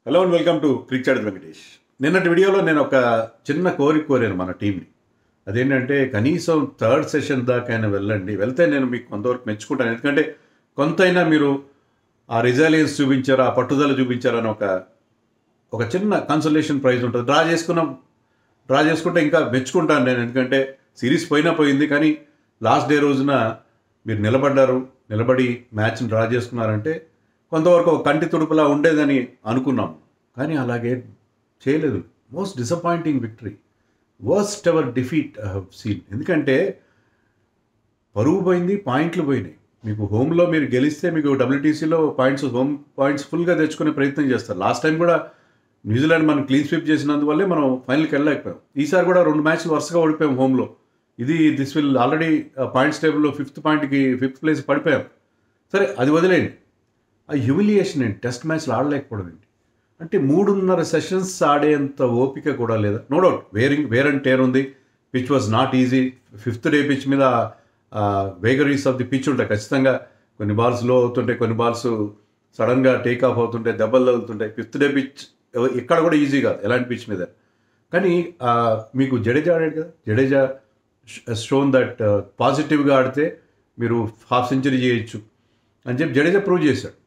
Hello and welcome to cricket Venkatesh. నిన్నటి వీడియోలో నేను ఒక చిన్న కోరాను మన టీంని. అదేంటంటే కనీసం థర్డ్ సెషన్ దాకైనా వెళ్ళండి, వెళ్తే నేను మీకు కొంతవరకు మెచ్చుకుంటాను. ఎందుకంటే కొంతైనా మీరు ఆ రిజైలియన్స్ చూపించారు, ఆ పట్టుదల చూపించారని ఒక చిన్న కన్సోలేషన్ ప్రైజ్ ఉంటుంది. డ్రా చేసుకుంటే ఇంకా మెచ్చుకుంటాను నేను. ఎందుకంటే సిరీస్ పోయింది, కానీ లాస్ట్ డే రోజున మీరు నిలబడి మ్యాచ్ని డ్రా చేసుకున్నారంటే కొంతవరకు ఒక కంటి తుడుపులా ఉండేదని అనుకున్నాం. కానీ అలాగే చేయలేదు. Most disappointing victory, worst ever defeat I have seen. ఎందుకంటే పరువు పోయింది, పాయింట్లు పోయినాయి. మీకు హోమ్లో మీరు గెలిస్తే మీకు డబ్ల్యూటీసీలో హోమ్ పాయింట్స్ ఫుల్గా తెచ్చుకునే ప్రయత్నం చేస్తారు. లాస్ట్ టైం కూడా న్యూజిలాండ్ మనం క్లీన్ స్వీప్ చేసినందువల్లే మనం ఫైనల్కి వెళ్ళలేకపోయాం. ఈసారి కూడా 2 మ్యాచ్లు వరుసగా ఓడిపోయాం హోమ్లో. దిస్ విల్ ఆల్రెడీ పాయింట్స్ టేబుల్లో 5th ప్లేస్ పడిపోయాం. సరే, అది వదిలేయండి. ఆ హ్యూమిలియేషన్ ఏంటి? టెస్ట్ మ్యాచ్లు ఆడలేకపోవడం ఏంటి? అంటే 3.5 సెషన్స్ ఆడేంత ఓపిక కూడా లేదా? No doubt wear and tear ఉంది. Pitch was not easy. 5th day pitch మీద వేగరీస్ ఆఫ్ ది పిచ్ ఉంటాయి ఖచ్చితంగా. కొన్ని బాల్స్ లో అవుతుంటాయి, కొన్ని బాల్స్ సడన్గా టేక్ ఆఫ్ అవుతుంటాయి, దెబ్బలు తగులుతుంటాయి. 5th డే పిచ్ ఇక్కడ కూడా ఈజీ కాదు ఎలాంటి పిచ్ మీద. కానీ మీకు జడేజా ఆడాడు కదా. జడేజా షోన్ దట్ పాజిటివ్గా ఆడితే మీరు హాఫ్ సెంచరీ చేయొచ్చు అని చెప్పి జడేజా ప్రూవ్ చేశాడు.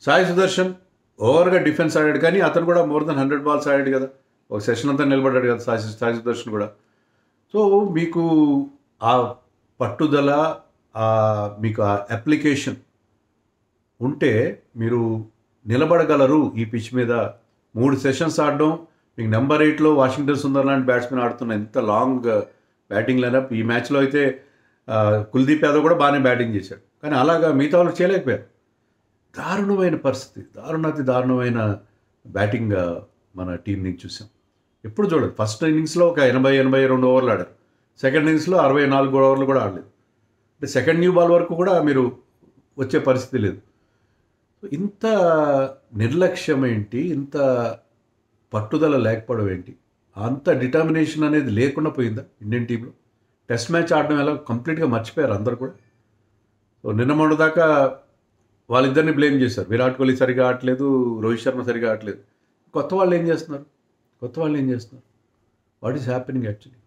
సాయి సుదర్శన్ ఓవర్గా డిఫెన్స్ ఆడాడు, కానీ అతను కూడా మోర్ దెన్ 100 బాల్స్ ఆడాడు కదా. ఒక సెషన్ అంతా నిలబడ్డాడు కదా సాయి సుదర్శన్ కూడా. సో మీకు ఆ పట్టుదల, మీకు ఆ అప్లికేషన్ ఉంటే మీరు నిలబడగలరు ఈ పిచ్ మీద. 3 సెషన్స్ ఆడడం, మీకు నెంబర్ 8లో వాషింగ్టన్ సుందర్ లాంటి బ్యాట్స్మెన్ ఆడుతున్న ఎంత లాంగ్ బ్యాటింగ్ లైనప్. ఈ మ్యాచ్లో అయితే కుల్దీప్ యాదవ్ కూడా బాగానే బ్యాటింగ్ చేశాడు, కానీ అలాగా మిగతా వాళ్ళు చేయలేకపోయారు. దారుణమైన పరిస్థితి, దారుణమైన బ్యాటింగ్ మన టీం నుంచి చూసాం. ఎప్పుడు చూడలేదు. ఫస్ట్ ఇన్నింగ్స్లో ఒక 82 ఓవర్లు ఆడారు. సెకండ్ ఇన్నింగ్స్లో 64 ఓవర్లు కూడా ఆడలేదు. అంటే సెకండ్ న్యూ బాల్ వరకు కూడా మీరు వచ్చే పరిస్థితి లేదు. ఇంత నిర్లక్ష్యం ఏంటి? ఇంత పట్టుదల లేకపోవడం ఏంటి? అంత డిటర్మినేషన్ అనేది లేకుండా పోయిందా ఇండియన్ టీంలో? టెస్ట్ మ్యాచ్ ఆడడం ఎలా కంప్లీట్గా మర్చిపోయారు అందరు కూడా. సో నిన్న మొన్న దాకా వాళ్ళిద్దరిని బ్లేమ్ చేశారు. విరాట్ కోహ్లీ సరిగా ఆడలేదు, రోహిత్ శర్మ సరిగా ఆడలేదు. కొత్త వాళ్ళు ఏం చేస్తున్నారు? What is happening actually?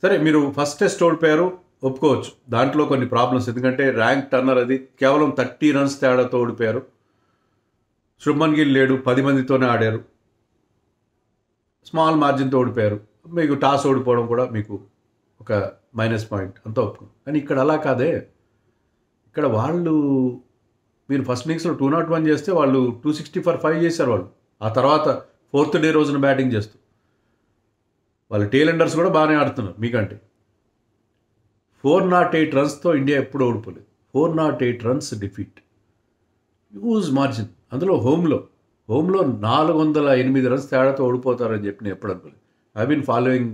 సరే, మీరు ఫస్ట్ టెస్ట్ ఓడిపోయారు, ఒప్పుకోవచ్చు. దాంట్లో కొన్ని ప్రాబ్లమ్స్, ఎందుకంటే ర్యాంక్ టర్నర్ అది కేవలం 30 రన్స్ తేడాతో ఓడిపోయారు. శుభ్మన్ గిల్ లేడు, 10 మందితోనే ఆడారు, స్మాల్ మార్జిన్తో ఓడిపోయారు. మీకు టాస్ ఓడిపోవడం కూడా మీకు ఒక మైనస్ పాయింట్, అంతా ఒప్పుకోండి. కానీ ఇక్కడ అలా కాదే. ఇక్కడ మీరు ఫస్ట్ ఇన్నింగ్స్లో 201 చేస్తే వాళ్ళు 260 ఫర్ 5 చేశారు వాళ్ళు. ఆ తర్వాత 4th డే రోజున బ్యాటింగ్ చేస్తూ వాళ్ళ టేలెండర్స్ కూడా బాగానే ఆడుతున్నారు మీకంటే. 408 రన్స్తో ఇండియా ఎప్పుడు ఓడిపోలేదు. 408 రన్స్ డిఫీట్, హ్యూజ్ మార్జిన్. అందులో హోమ్లో 408 రన్స్ తేడాతో ఓడిపోతారని చెప్పి నేను ఎప్పుడు అనుకోలేదు. I been following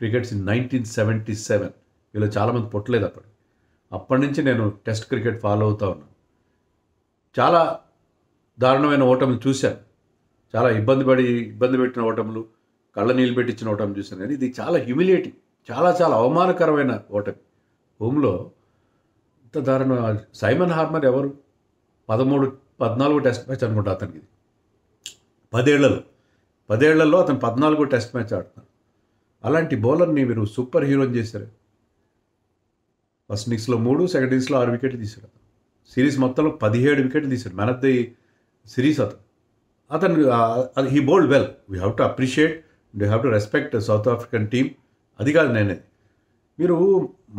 crickets in 1977. వీళ్ళు చాలామంది పుట్టలేదు అప్పటి నుంచి నేను టెస్ట్ క్రికెట్ ఫాలో అవుతూ ఉన్నాను. చాలా దారుణమైన ఓటములు చూశాను. చాలా ఇబ్బంది పెట్టిన ఓటములు, కళ్ళ నీళ్ళు పెట్టించిన ఓటమి చూశాను. కానీ ఇది చాలా హ్యూమిలియేటింగ్, చాలా అవమానకరమైన ఓటమి. హోమ్లో ఇంత దారుణ. సైమన్ హార్మర్ ఎవరు? 14 టెస్ట్ మ్యాచ్ అనుకుంటా అతనికి. 10 ఏళ్లలో అతను 14 టెస్ట్ మ్యాచ్ ఆడుతున్నాడు. అలాంటి బౌలర్ని మీరు సూపర్ హీరోని చేశారు. ఫస్ట్ ఇన్నింగ్స్లో 3, సెకండ్ ఇన్నింగ్స్లో 6 వికెట్లు తీశాడు. సిరీస్ మొత్తంలో 17 వికెట్లు తీశాడు. మ్యాన్ ఆఫ్ ది సిరీస్ అతను he bowled well. We have to appreciate, we have to respect South African team. అది కాదు నేనేది. మీరు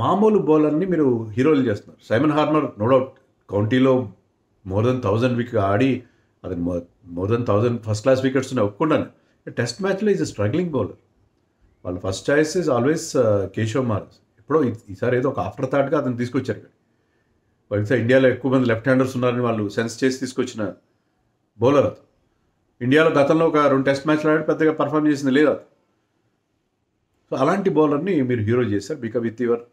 మామూలు బౌలర్ని మీరు హీరోలు చేస్తున్నారు. సైమన్ హార్మర్ నో డౌట్ కౌంటీలో మోర్ దెన్ 1000 వికెట్ ఆడి, అతను more than 1000 first class wickets ఉన్నాయి, ఒప్పుకుంటాను. టెస్ట్ మ్యాచ్లో ఈజ్ అ స్ట్రగ్లింగ్ బౌలర్. వాళ్ళ first choice is always Keshav Maharaj. ఎప్పుడో ఈసారి ఏదో ఒక ఆఫ్టర్ థాట్గా అతను తీసుకొచ్చారు. బహుశా ఇండియాలో ఎక్కువ మంది లెఫ్ట్ హ్యాండర్స్ ఉన్నారని వాళ్ళు సెన్స్ చేసి తీసుకొచ్చిన బౌలర్ అతను. ఇండియాలో గతంలో ఒక 2 టెస్ట్ మ్యాచ్లు ఆడి పెద్దగా పర్ఫామ్ చేసింది లేదు అతను. సో అలాంటి బౌలర్ని మీరు హీరో చేశారు బికాజ్ విత్ యువర్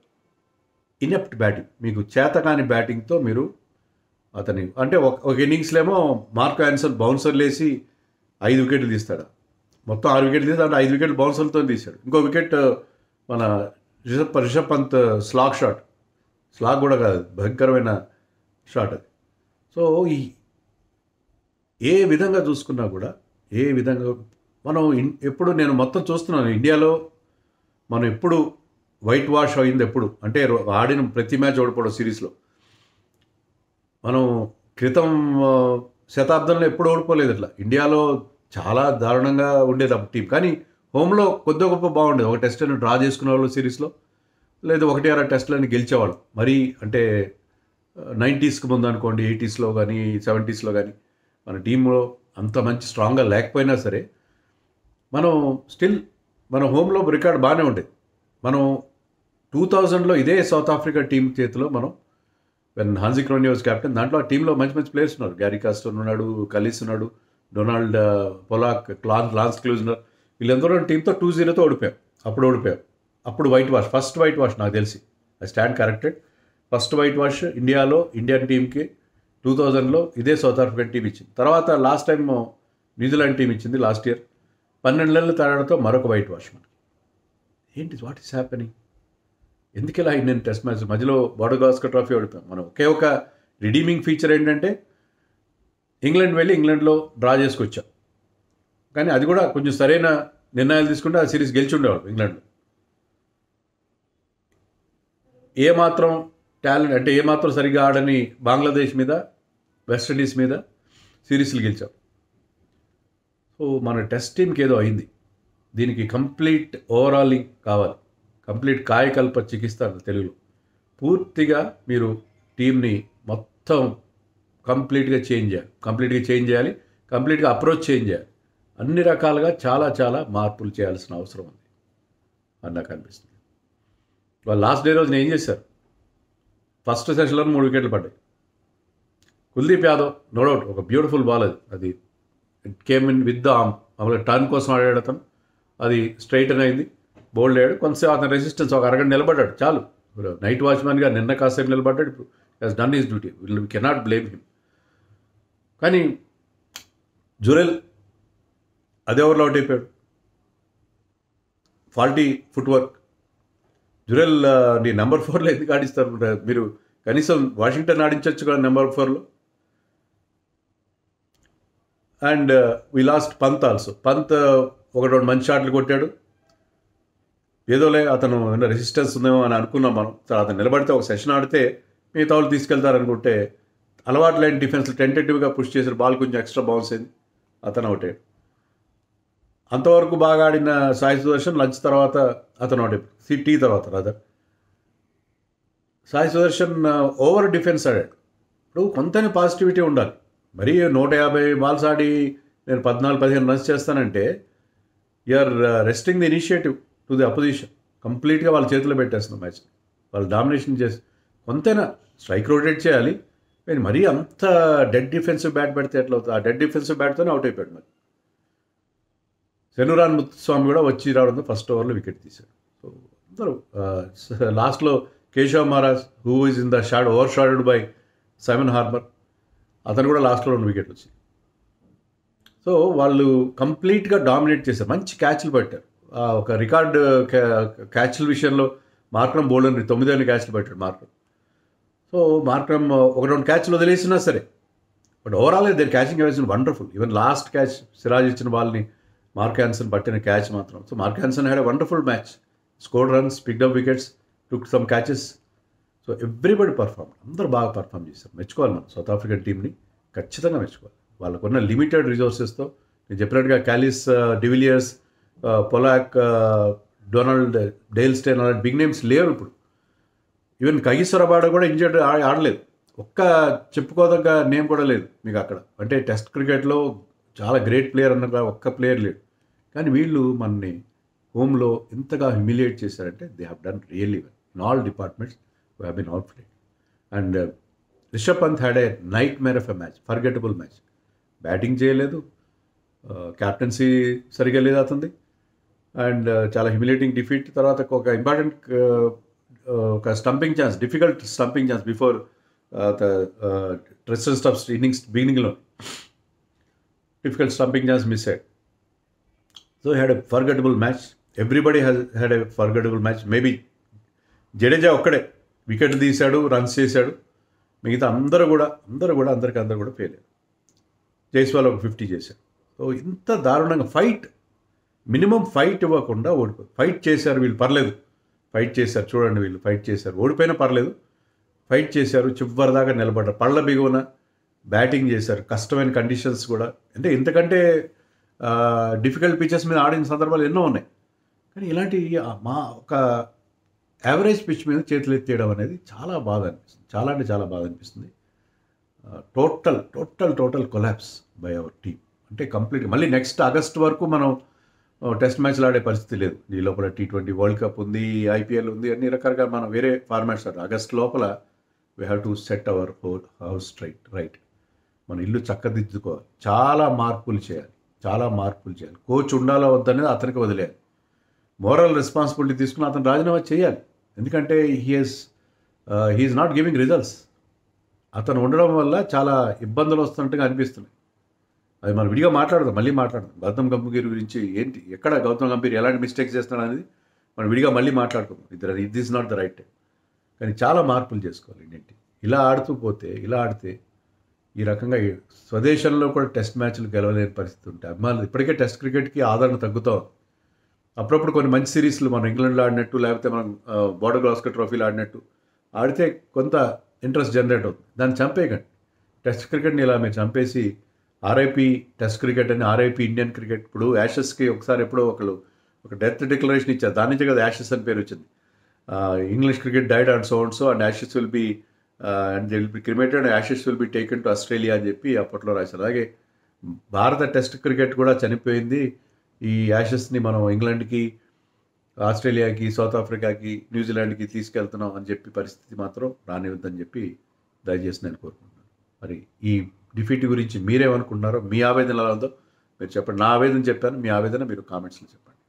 ఇనెప్ట్ బ్యాటింగ్. మీకు చేతకాని బ్యాటింగ్తో మీరు అతని అంటే ఒక ఇన్నింగ్స్లో ఏమో మార్క్ యాన్సన్ బౌన్సర్లు వేసి 5 వికెట్లు తీస్తాడు. మొత్తం 6 వికెట్లు తీసి అంటే 5 వికెట్లు బౌన్సర్లతో తీశాడు. ఇంకో వికెట్ మన రిషబ్ పంత్ స్లాగ్ కూడా కాదు, భయంకరమైన షాట్ అది. సో ఏ విధంగా చూసుకున్నా కూడా ఏ విధంగా మనం ఎప్పుడు నేను మొత్తం చూస్తున్నాను ఇండియాలో మనం ఎప్పుడు వైట్ వాష్ అయింది ఎప్పుడు అంటే ఆడిన ప్రతి మ్యాచ్ ఓడిపోవడం సిరీస్లో. మనం క్రితం శతాబ్దంలో ఎప్పుడు ఓడిపోలేదు ఇట్లా. ఇండియాలో చాలా దారుణంగా ఉండేది ఆ టీం. కానీ హోమ్లో కొద్ది గొప్ప బాగుండేది. ఒక టెస్ట్ని డ్రా చేసుకునే వాళ్ళు సిరీస్లో, లేదు 1-6 టెస్ట్లని గెలిచేవాళ్ళు. మరీ అంటే 90స్కి ముందు అనుకోండి, 80స్లో కానీ 70స్లో కానీ మన టీంలో అంత మంచి స్ట్రాంగ్గా లేకపోయినా సరే మనం స్టిల్ మన హోమ్లో రికార్డ్ బాగానే ఉండేది. మనం 2000లో ఇదే సౌత్ ఆఫ్రికా టీం చేతిలో మనం when Hansi crony was captain, దాంట్లో ఆ టీంలో మంచి మంచి ప్లేయర్స్ ఉన్నారు. గ్యారీ కాస్టన్ ఉన్నాడు, కలీస్ ఉన్నాడు, డొనాల్డ్ పొలాక్, లాన్స్ క్లూజ్నర్, వీళ్ళందరూ టీంతో 2-0తో ఓడిపోయాం. అప్పుడు white wash, first white wash నాకు తెలిసి. I stand corrected. First white wash ఇండియాలో ఇండియన్ టీంకి 2000లో ఇదే సౌత్ ఆఫ్రికన్ టీం ఇచ్చింది. తర్వాత లాస్ట్ టైం న్యూజిలాండ్ టీం ఇచ్చింది లాస్ట్ ఇయర్. 12 నెలల తేడాతో మరొక వైట్ వాష్ మనకి. ఏంటి వాట్ ఈస్ హ్యాపెనింగ్? ఎందుకు ఇలా ఇండియన్ టెస్ట్ మ్యాచ్ మధ్యలో బాడోగాస్కర్ ట్రోఫీ ఓడిపోయాం మనం. ఒకే ఒక రిడీమింగ్ ఫీచర్ ఏంటంటే ఇంగ్లాండ్ వెళ్ళి ఇంగ్లాండ్లో డ్రా చేసుకొచ్చాం. కానీ అది కూడా కొంచెం సరైన నిర్ణయాలు తీసుకుంటే ఆ సిరీస్ గెలిచి ఉండేవాడు ఇంగ్లాండ్లో. ఏమాత్రం టాలెంట్ అంటే ఏమాత్రం సరిగ్గా ఆడని బంగ్లాదేశ్ మీద, వెస్టిండీస్ మీద సిరీస్లు గెలిచాం. సో మన టెస్ట్ టీంకి ఏదో అయింది. దీనికి కంప్లీట్ ఓవరాలింగ్ కావాలి, కంప్లీట్ కాయకల్ప చికిత్స తెలుగులో. పూర్తిగా మీరు టీంని మొత్తం కంప్లీట్గా చేంజ్ చేయాలి, కంప్లీట్గా అప్రోచ్ చేంజ్ చేయాలి. అన్ని రకాలుగా చాలా చాలా మార్పులు చేయాల్సిన అవసరం ఉంది అని నాకు అనిపిస్తుంది. వాళ్ళు లాస్ట్ డే రోజున ఏం చేశారు? ఫస్ట్ సెషన్లో 3 వికెట్లు పడ్డాయి. కుల్దీప్ యాదవ్ నో డౌట్ ఒక బ్యూటిఫుల్ బాల్ అది it came in with the arm. మామూలుగా టర్న్ కోసం ఆడాడు అతను, అది స్ట్రైట్ అని అయింది, బౌల్డ్ అయ్యాడు. కొంతసేపు అతను రెసిస్టెన్స్ ఒక అరగంట నిలబడ్డాడు చాలు. నైట్ వాచ్మెన్గా నిన్న కాసేపు నిలబడ్డాడు, ఇప్పుడు has done his duty, we cannot blame him. కానీ జురెల్ అదే ఓవర్లో అవుట్ అయిపోయాడు. Faulty foot work. జురెల్ నీ నెంబర్ 4లో ఎందుకు ఆడిస్తారు మీరు? కనీసం వాషింగ్టన్ ఆడించవచ్చు కదా నెంబర్ 4లో. And we lost Pant also. Pant 1-2 మంచి షాట్లు కొట్టాడు. ఏదోలే అతను రెసిస్టెన్స్ ఉందేమో అని అనుకున్నాం మనం. అతను నిలబడితే ఒక సెషన్ ఆడితే మిగతా వాళ్ళు తీసుకెళ్తారనుకుంటే అలవాటు లేని డిఫెన్స్లు టెంటేటివ్గా పుష్ చేసిన బాల్ కొంచెం ఎక్స్ట్రా బౌన్స్ అయింది, అతను అవుట్ అయ్యాడు. అంతవరకు బాగా ఆడిన సాయి సుదర్శన్ లంచ్ తర్వాత అతను అవుట్ అయిపోయాడు. టీ తర్వాత rather Sai Sudarshan over defence ఆడాడు. ఇప్పుడు కొంతనే పాజిటివిటీ ఉండాలి. మరీ 150 బాల్స్ ఆడి నేను 14-15 రన్స్ చేస్తానంటే you're resting the initiative to the opposition. కంప్లీట్గా వాళ్ళ చేతిలో పెట్టేస్తుంది మ్యాచ్. వాళ్ళు డామినేషన్ చేసి కొంతైనా స్ట్రైక్ రొటేట్ చేయాలి. కానీ మరీ అంత డెడ్ డిఫెన్సివ్ బ్యాట్ పెడితే ఎట్లా అవుతుంది? ఆ డెడ్ డిఫెన్సివ్ బ్యాట్తోనే అవుట్ అయిపోయాడు. మరి సెనురాన్ ముత్తుస్వామి కూడా వచ్చి రావడంతో ఫస్ట్ ఓవర్లో వికెట్ తీశాడు. సో అందరూ లాస్ట్లో Keshav Maharaj who is in the overshadowed by Simon Harmer, అతను కూడా లాస్ట్లో 2 వికెట్లు వచ్చాయి. సో వాళ్ళు కంప్లీట్గా డామినేట్ చేశారు. మంచి క్యాచ్లు పెట్టారు. ఒక రికార్డు క్యాచ్ల విషయంలో మార్క్రమ్ బౌలర్ 9 క్యాచ్లు పెట్టాడు మార్క్రమ్. సో మార్క్రమ్ 1-2 క్యాచ్లు వదిలేసినా సరే, but overall their catching has been wonderful. Even last catch Siraj ఇచ్చిన బాల్ని మార్క్ హ్యాన్సన్ పట్టిన క్యాచ్ మాత్రం. So Mark Hansen had a wonderful match, scored runs, picked up wickets, took some catches. So everybody perform, అందరూ బాగా perform చేశారు. మెచ్చుకోవాలి మనం south African టీంని, ఖచ్చితంగా మెచ్చుకోవాలి. వాళ్ళకున్న లిమిటెడ్ రిసోర్సెస్తో నేను చెప్పినట్టుగా Kallis, de Villiers, Pollock, Donald, Dale Steyn అలాంటి బిగ్ నేమ్స్ లేరు ఇప్పుడు. ఈవెన్ కగిసొరబాడ కూడా ఇంజర్డ్ ఆడలేదు. ఒక్క చెప్పుకోదగ్గ నేమ్ కూడా లేదు మీకు అక్కడ. అంటే టెస్ట్ క్రికెట్లో చాలా గ్రేట్ ప్లేయర్ అన్నగా ఒక్క ప్లేయర్ లేడు. కానీ వీళ్ళు మనని హోమ్లో ఎంతగా హ్యూమిలియేట్ చేశారంటే they have done really well in all departments. We have been out played. And Rishabh Pant had a nightmare of a match, forgettable match. Batting చేయలేదు, క్యాప్టెన్సీ సరిగా లేదు అతనిది, అండ్ చాలా హ్యూమిలేటింగ్ డిఫీట్. తర్వాత ఒక ఇంపార్టెంట్ ఒక stumping chance, difficult stumping chance before the Tristan Stubbs innings బిగినింగ్లో difficult stumping chance miss అయ్యాడు. So had a forgettable match. Everybody had a forgettable match. Maybe Jadeja ఒక్కడే వికెట్ తీశాడు, రన్స్ చేశాడు. మిగతా అందరూ కూడా ఫెయిల్ అయ్యారు. జైస్వాల్ ఒక 50 చేశాడు. సో ఇంత దారుణంగా మినిమం ఫైట్ ఇవ్వకుండా ఓడిపోయి ఫైట్ చేశారు వీళ్ళు, పర్లేదు ఫైట్ చేశారు, చూడండి వీళ్ళు ఫైట్ చేశారు, ఓడిపోయినా పర్లేదు ఫైట్ చేశారు, చివరి దాకా నిలబడ్డారు, పళ్ళ బిగువన బ్యాటింగ్ చేశారు, కష్టమైన కండిషన్స్ కూడా, అంటే ఇంతకంటే డిఫికల్ట్ పిచెస్ మీద ఆడిన సందర్భాలు ఎన్నో ఉన్నాయి. కానీ ఇలాంటి మా ఒక యావరేజ్ పిచ్ మీద చేతులు ఎత్తేయడం అనేది చాలా బాధ అనిపిస్తుంది, చాలా అంటే చాలా బాధ అనిపిస్తుంది. Total collapse by our team. అంటే కంప్లీట్ మళ్ళీ నెక్స్ట్ ఆగస్ట్ వరకు మనం టెస్ట్ మ్యాచ్లు ఆడే పరిస్థితి లేదు. ఈ లోపల T20 వరల్డ్ కప్ ఉంది, IPL ఉంది, అన్ని రకాలుగా మనం వేరే ఫార్మాట్స్ ఆడాలి. ఆగస్ట్ లోపల we have to set our house right. మన ఇల్లు చక్కదిద్దుకోవాలి, చాలా మార్పులు చేయాలి. కోచ్ ఉండాలా వద్దనేది అతనికి వదిలేయాలి. మోరల్ రెస్పాన్సిబిలిటీ తీసుకుని అతను రాజీనామా చేయాలి. ఎందుకంటే హీఈస్ నాట్ గివింగ్ రిజల్ట్స్. అతను ఉండడం వల్ల చాలా ఇబ్బందులు వస్తున్నట్టుగా అనిపిస్తున్నాయి. అది మనం విడిగా మళ్ళీ మాట్లాడదాం గౌతమ్ గంభీర్ గురించి. ఎక్కడ గౌతమ్ గంభీర్ ఎలాంటి మిస్టేక్స్ చేస్తున్నాడు అనేది మనం విడిగా మళ్ళీ మాట్లాడుకుందాం. It is not the right time. కానీ చాలా మార్పులు చేసుకోవాలి ఇండియన్. ఇలా ఆడితే ఈ రకంగా స్వదేశంలో కూడా టెస్ట్ మ్యాచ్లు గెలవలేని పరిస్థితి ఉంటే అభిమానులు ఇప్పటికే టెస్ట్ క్రికెట్కి ఆదరణ తగ్గుతాం. అప్పుడప్పుడు కొన్ని మంచి సిరీస్లు మనం ఇంగ్లాండ్లో ఆడినట్టు, లేకపోతే మనం బోర్డర్ గవాస్కర్ ట్రోఫీలో ఆడితే కొంత ఇంట్రెస్ట్ జనరేట్ అవుతుంది. దాన్ని చంపేయకండి. టెస్ట్ క్రికెట్ని ఇలా మీరు చంపేసి RIP టెస్ట్ క్రికెట్ అని, RIP ఇండియన్ క్రికెట్. ఇప్పుడు యాషెస్కి ఒకసారి ఎప్పుడో ఒక డెత్ డిక్లరేషన్ ఇచ్చారు, దాని నుంచే కదా యాషెస్ అని పేరు వచ్చింది. English cricket died and so and Ashes will be cremated and Ashes will be taken to Australia అని చెప్పి అప్పట్లో రాశారు. అలాగే భారత టెస్ట్ క్రికెట్ కూడా చనిపోయింది. ఈ యాషెస్ని మనం ఇంగ్లాండ్కి, ఆస్ట్రేలియాకి, సౌత్ ఆఫ్రికాకి, న్యూజిలాండ్కి తీసుకెళ్తున్నాం అని చెప్పి పరిస్థితి మాత్రం రానివద్దని చెప్పి దయచేసి నేను కోరుకుంటున్నాను. మరి ఈ డిఫీట్ గురించి మీరేమనుకుంటున్నారో, మీ ఆవేదన ఎలా ఉందో మీరు చెప్పండి. నా ఆవేదన చెప్పాను, మీ ఆవేదన మీరు కామెంట్స్లో చెప్పండి.